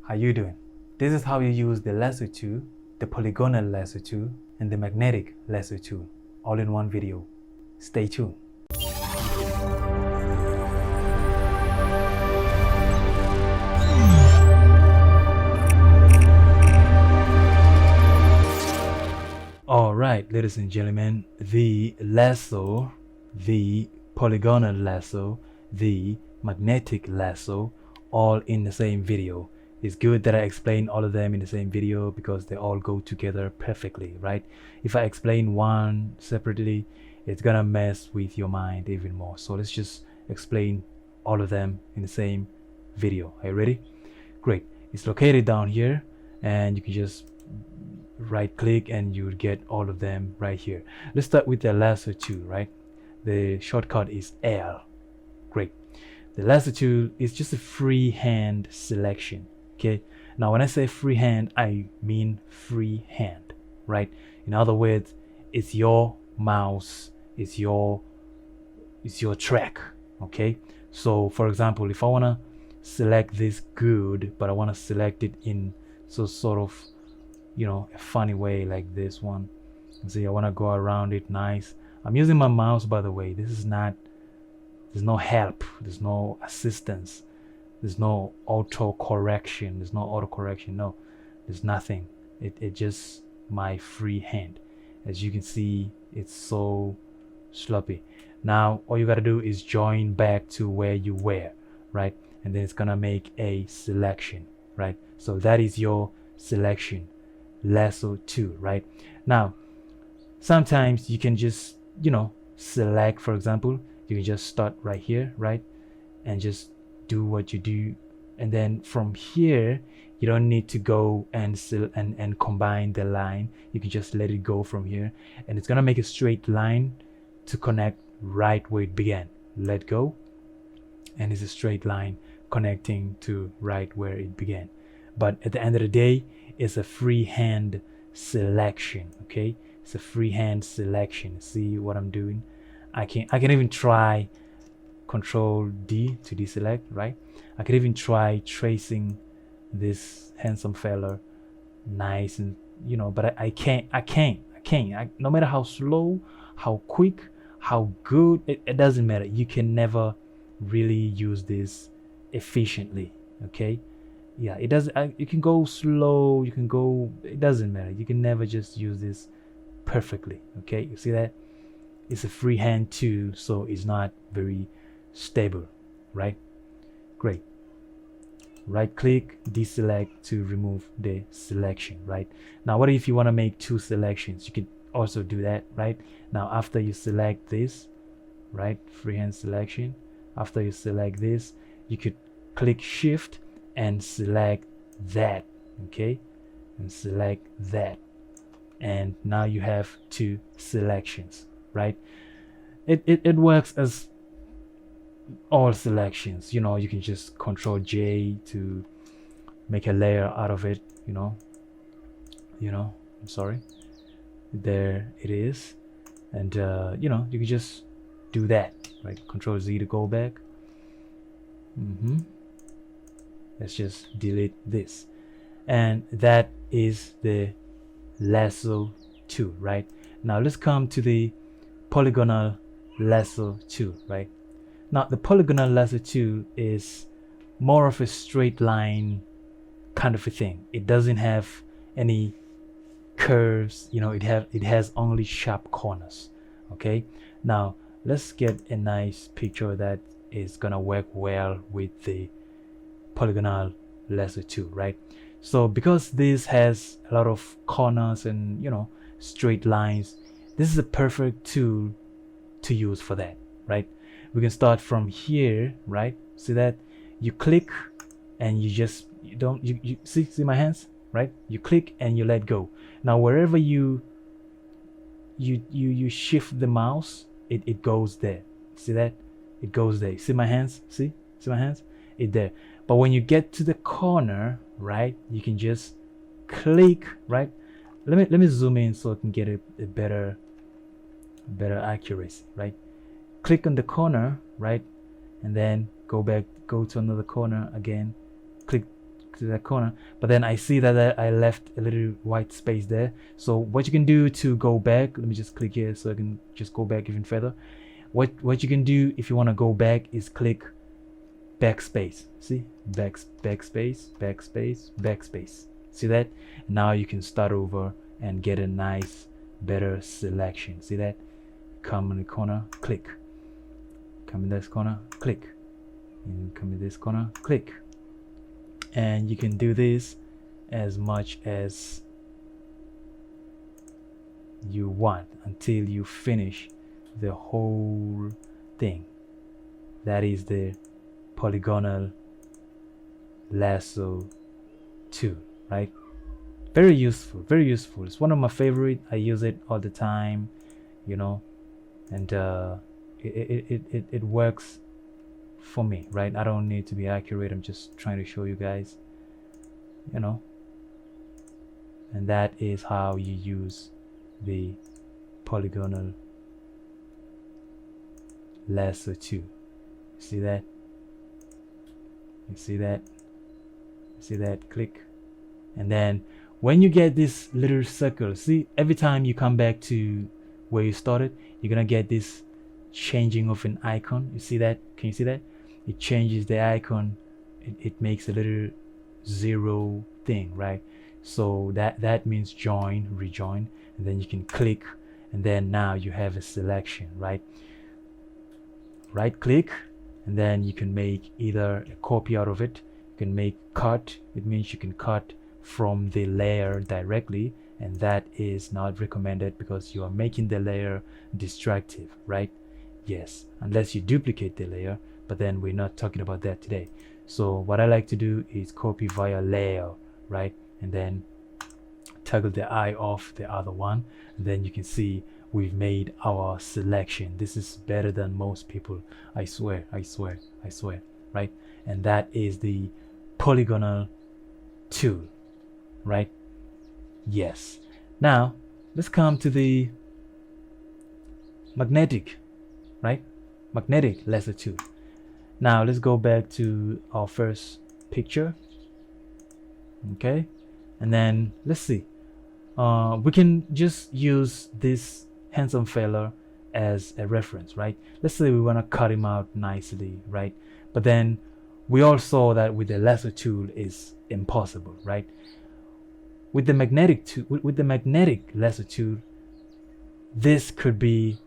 How you doing? This is how you use the lasso tool, the polygonal lasso tool, and the magnetic lasso tool, all in one video. Stay tuned. Alright, ladies and gentlemen, the lasso, the polygonal lasso, the magnetic lasso, all in the same video. It's good that I explain all of them in the same video because they all go together perfectly, right? If I explain one separately, it's gonna mess with your mind even more. So let's just explain all of them in the same video. Are you ready? Great. It's located down here, and you can just right click and you get all of them right here. Let's start with the lasso tool, right? The shortcut is L. Great. The lasso tool is just a freehand selection. Okay, now when I say freehand, I mean freehand, right? In other words, it's your mouse, it's your track. Okay, so for example, if I want to select this good, but I want to select it in sort of, you know, a funny way like this one. See, I want to go around it nice. I'm using my mouse, by the way. This is not, there's no help, there's no assistance, there's no auto correction, no, there's nothing. It just my free hand. As you can see, it's so sloppy. Now all you gotta do is join back to where you were, right? And then it's gonna make a selection, right? So that is your selection, lasso tool, right? Now sometimes you can just, you know, select. For example, you can just start right here, right, and just do what you do, and then from here you don't need to go and combine the line. You can just let it go from here, and it's gonna make a straight line to connect right where it began. Let go, and it's a straight line connecting to right where it began. But at the end of the day, it's a freehand selection. Okay, it's a freehand selection. See what I'm doing? I can even try Control D to deselect, right? I could even try tracing this handsome fella nice, and you know, but I can't. No matter how slow, how quick, how good, it doesn't matter. You can never really use this efficiently. Okay, yeah, it doesn't. You can go slow, you can go, it doesn't matter. You can never just use this perfectly. Okay, you see that? It's a freehand tool, so it's not very stable, right? Great. Right click, deselect to remove the selection, right? Now what if you want to make two selections? You can also do that, right? Now after you select this, right, freehand selection, after you select this, you could click shift and select that, okay, and select that, and now you have two selections, right? It works as all selections. You know, you can just Control J to make a layer out of it. You know, I'm sorry, there it is. And you know, you can just do that, right? Control Z to go back. Let's just delete this, and that is the lasso tool, right? Now let's come to the polygonal lasso tool, right? Now the polygonal lasso tool is more of a straight line kind of a thing. It doesn't have any curves, you know, it has only sharp corners. Okay, now let's get a nice picture that is gonna work well with the polygonal lasso tool, right? So because this has a lot of corners and, you know, straight lines, this is a perfect tool to use for that, right? We can start from here, right? See that? You click and you just, you see my hands, right? You click and you let go. Now wherever you shift the mouse, it goes there. See that? It goes there. See my hands? See my hands? It there. But when you get to the corner, right, you can just click, right? Let me zoom in so I can get a better accuracy, right? Click on the corner, right, and then go back, go to another corner again, click to that corner, but then I see that I left a little white space there. So what you can do to go back, let me just click here so I can just go back even further. What you can do if you want to go back is click backspace. See, backspace, backspace, backspace. See that? Now you can start over and get a nice, better selection. See that? Come in the corner, click. Come in this corner, click. And come in this corner, click. And you can do this as much as you want until you finish the whole thing. That is the polygonal lasso tool, right? Very useful, very useful. It's one of my favorite. I use it all the time, you know, and it works for me, right? I don't need to be accurate. I'm just trying to show you guys, you know, and that is how you use the polygonal lasso tool. See that? You see that? You see that? Click. And then when you get this little circle, see, every time you come back to where you started, you're gonna get this changing of an icon. You see that? Can you see that? It changes the icon. It makes a little zero thing, right? So that means join, rejoin, and then you can click, and then now you have a selection, right? Right click, and then you can make either a copy out of it. You can make cut. It means you can cut from the layer directly, and that is not recommended because you are making the layer destructive, right? Yes, unless you duplicate the layer, but then we're not talking about that today. So what I like to do is copy via layer, right? And then toggle the eye off the other one, and then you can see we've made our selection. This is better than most people. I swear, I swear, I swear, right? And that is the polygonal tool, right? Yes. Now let's come to the magnetic, right? Magnetic lasso tool. Now let's go back to our first picture. Okay, and then let's see. We can just use this handsome fella as a reference, right? Let's say we want to cut him out nicely, right? But then we all saw that with the lasso tool is impossible, right? With the magnetic tool, with the magnetic lasso tool, this could be,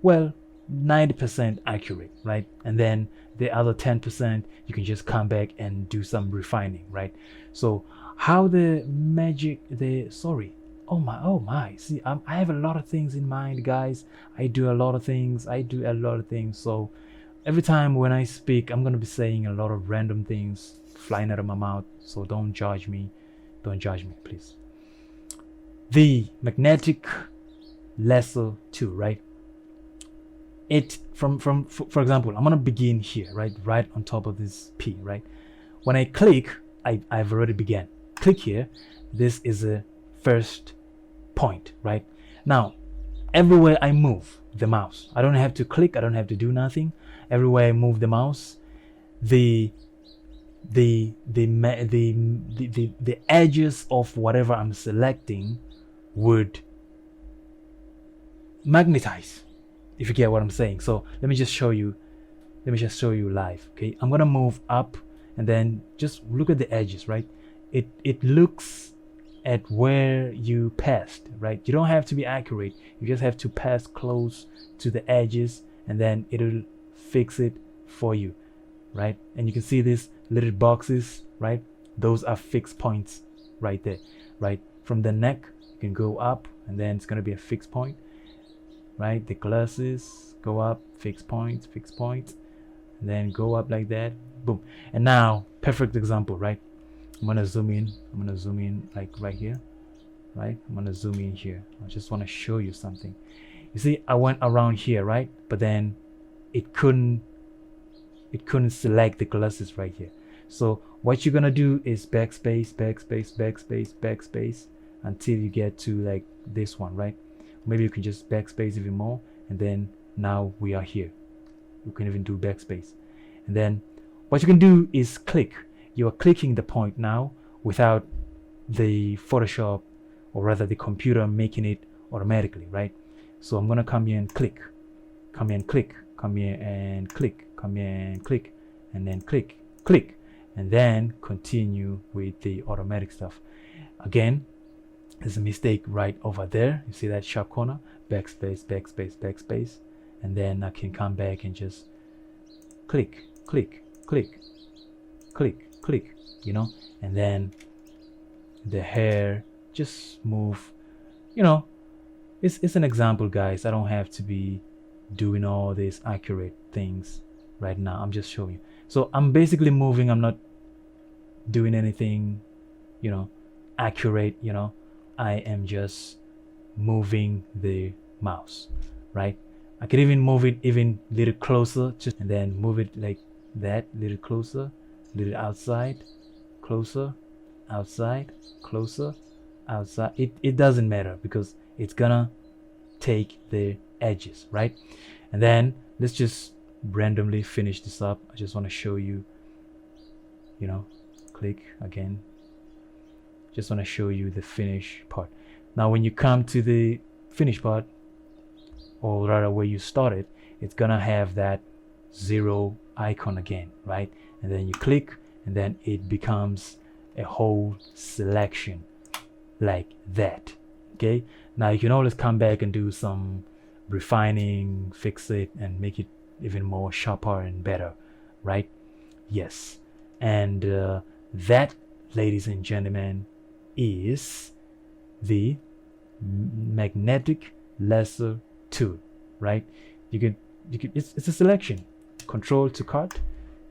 well, 90% accurate, right? And then the other 10% you can just come back and do some refining, right? So how the magic, oh my, see, I have a lot of things in mind, guys. I do a lot of things. So every time when I speak, I'm gonna be saying a lot of random things flying out of my mouth. So don't judge me, please. The magnetic lasso tool, right? It for example, I'm gonna begin here, right on top of this P, right? When I click, I've already began. Click here. This is a first point, right? Now everywhere I move the mouse, I don't have to click, I don't have to do nothing. Everywhere I move the mouse, the edges of whatever I'm selecting would magnetize, if you get what I'm saying. So let me just show you live. Okay, I'm gonna move up, and then just look at the edges, right? It looks at where you passed, right? You don't have to be accurate, you just have to pass close to the edges, and then it'll fix it for you, right? And you can see these little boxes, right? Those are fixed points right there, right? From the neck you can go up, and then it's going to be a fixed point, right? The glasses go up, fixed points, and then go up like that, boom. And now, perfect example, right? I'm gonna zoom in like right here, right? I'm gonna zoom in here. I just want to show you something. You see, I went around here, right? But then it couldn't select the glasses right here. So what you're gonna do is backspace until you get to like this one, right? Maybe you can just backspace even more, and then now we are here. You can even do backspace, and then what you can do is click. you are clicking the point now without the Photoshop, or rather the computer, making it automatically, right? So I'm gonna come here and click, come here and click, come here and click, come here and click, and then click, and then continue with the automatic stuff. Again, there's a mistake right over there. You see that sharp corner? Backspace, backspace, backspace, and then I can come back and just click, you know, and then the hair just move, you know. It's an example, guys. I don't have to be doing all these accurate things right now. I'm just showing you. So I'm basically moving. I'm not doing anything, you know, accurate, you know. I am just moving the mouse, right? I could even move it even a little closer, just, and then move it like that, little closer, little outside, closer, outside, closer, outside. It doesn't matter, because it's gonna take the edges, right? And then let's just randomly finish this up. I just want to show you, you know, click again. Just want to show you the finish part. Now when you come to the finish part, or rather where you started, it's gonna have that 0 icon again, right? And then you click, and then it becomes a whole selection like that. Okay, now you can always come back and do some refining, fix it, and make it even more sharper and better, right? Yes. And that, ladies and gentlemen, is the magnetic lasso tool, right? You can it's a selection. Control to cut,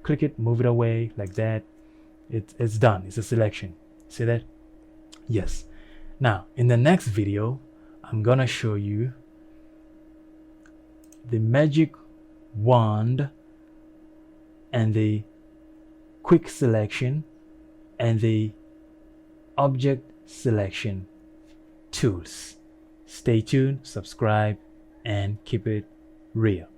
click it, move it away like that. It's done. It's a selection. See that? Yes. Now in the next video, I'm gonna show you the magic wand and the quick selection and the object selection tools. Stay tuned, subscribe, and keep it real.